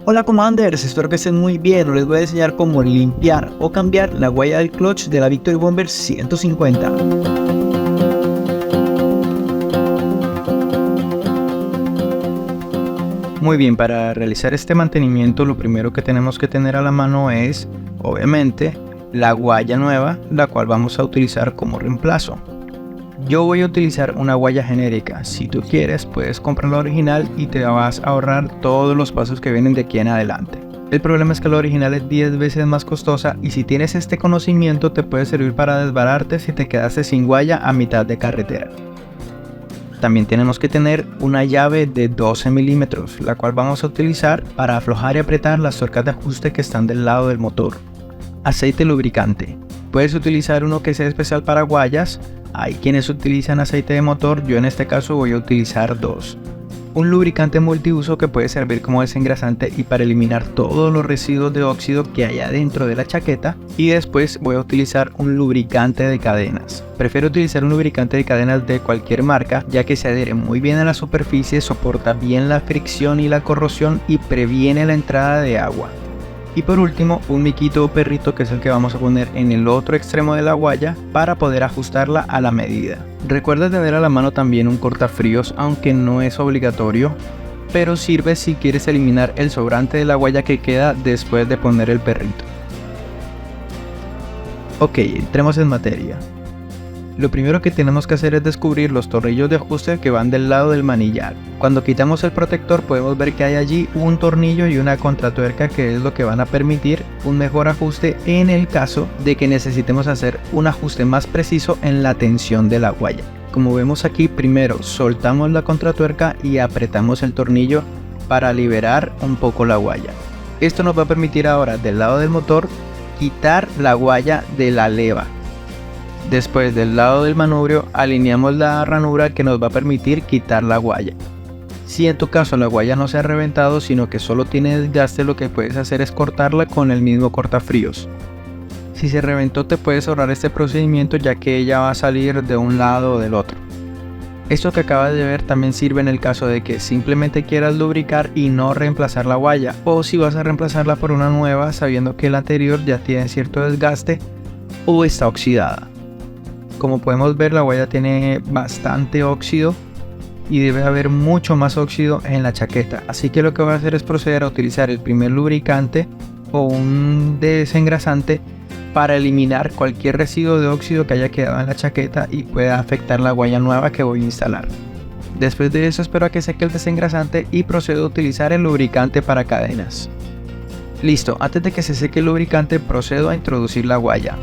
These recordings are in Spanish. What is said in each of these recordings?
Hola Commanders, espero que estén muy bien. Hoy les voy a enseñar cómo limpiar o cambiar la huella del clutch de la Victory Bomber 150. Muy bien, para realizar este mantenimiento lo primero que tenemos que tener a la mano es, obviamente, la guaya nueva, la cual vamos a utilizar como reemplazo. Yo voy a utilizar una guaya genérica. Si tú quieres, puedes comprar la original y te vas a ahorrar todos los pasos que vienen de aquí en adelante. El problema es que la original es 10 veces más costosa y si tienes este conocimiento te puede servir para desbararte si te quedaste sin guaya a mitad de carretera. También tenemos que tener una llave de 12 milímetros, la cual vamos a utilizar para aflojar y apretar las tuercas de ajuste que están del lado del motor. Aceite lubricante. Puedes utilizar uno que sea especial para guayas. Hay quienes utilizan aceite de motor, yo en este caso voy a utilizar dos. Un lubricante multiuso que puede servir como desengrasante y para eliminar todos los residuos de óxido que hay adentro de la chaqueta. Y después voy a utilizar un lubricante de cadenas. Prefiero utilizar un lubricante de cadenas de cualquier marca, ya que se adhiere muy bien a la superficie, soporta bien la fricción y la corrosión y previene la entrada de agua. Y por último, un miquito o perrito, que es el que vamos a poner en el otro extremo de la guaya para poder ajustarla a la medida. Recuerda tener a la mano también un cortafríos, aunque no es obligatorio, pero sirve si quieres eliminar el sobrante de la guaya que queda después de poner el perrito. Ok, entremos en materia. Lo primero que tenemos que hacer es descubrir los tornillos de ajuste que van del lado del manillar. Cuando quitamos el protector podemos ver que hay allí un tornillo y una contratuerca, que es lo que van a permitir un mejor ajuste en el caso de que necesitemos hacer un ajuste más preciso en la tensión de la guaya. Como vemos aquí, primero soltamos la contratuerca y apretamos el tornillo para liberar un poco la guaya. Esto nos va a permitir ahora del lado del motor quitar la guaya de la leva. Después del lado del manubrio alineamos la ranura que nos va a permitir quitar la guaya. Si en tu caso la guaya no se ha reventado sino que solo tiene desgaste, lo que puedes hacer es cortarla con el mismo cortafríos. Si se reventó te puedes ahorrar este procedimiento, ya que ella va a salir de un lado o del otro. Esto que acabas de ver también sirve en el caso de que simplemente quieras lubricar y no reemplazar la guaya, o si vas a reemplazarla por una nueva sabiendo que la anterior ya tiene cierto desgaste o está oxidada. Como podemos ver, la guaya tiene bastante óxido y debe haber mucho más óxido en la chaqueta, así que lo que voy a hacer es proceder a utilizar el primer lubricante o un desengrasante para eliminar cualquier residuo de óxido que haya quedado en la chaqueta y pueda afectar la guaya nueva que voy a instalar. Después de eso espero a que seque el desengrasante y procedo a utilizar el lubricante para cadenas. Listo, antes de que se seque el lubricante procedo a introducir la guaya.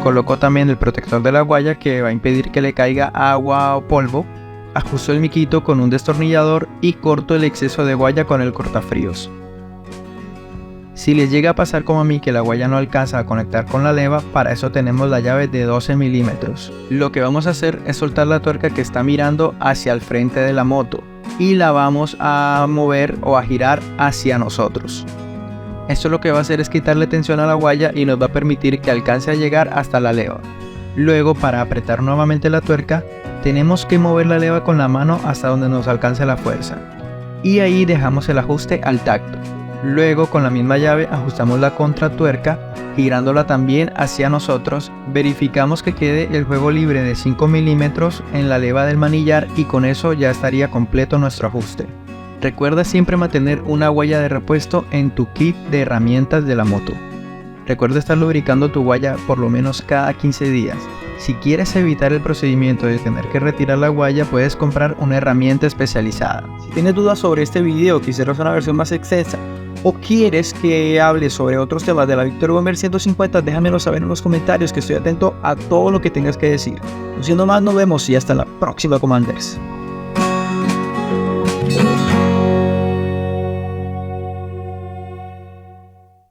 Coloco también el protector de la guaya que va a impedir que le caiga agua o polvo. Ajusto el miquito con un destornillador y corto el exceso de guaya con el cortafríos. Si les llega a pasar como a mí que la guaya no alcanza a conectar con la leva, para eso tenemos la llave de 12 milímetros. Lo que vamos a hacer es soltar la tuerca que está mirando hacia el frente de la moto y la vamos a mover o a girar hacia nosotros. Esto lo que va a hacer es quitarle tensión a la guaya y nos va a permitir que alcance a llegar hasta la leva. Luego, para apretar nuevamente la tuerca, tenemos que mover la leva con la mano hasta donde nos alcance la fuerza. Y ahí dejamos el ajuste al tacto. Luego, con la misma llave ajustamos la contratuerca, girándola también hacia nosotros. Verificamos que quede el juego libre de 5 milímetros en la leva del manillar y con eso ya estaría completo nuestro ajuste. Recuerda siempre mantener una guaya de repuesto en tu kit de herramientas de la moto. Recuerda estar lubricando tu guaya por lo menos cada 15 días. Si quieres evitar el procedimiento de tener que retirar la guaya, puedes comprar una herramienta especializada. Si tienes dudas sobre este video, quisieras una versión más extensa o quieres que hable sobre otros temas de la Victory Bomber 150, déjamelo saber en los comentarios, que estoy atento a todo lo que tengas que decir. No siendo más, nos vemos y hasta la próxima, Commanders.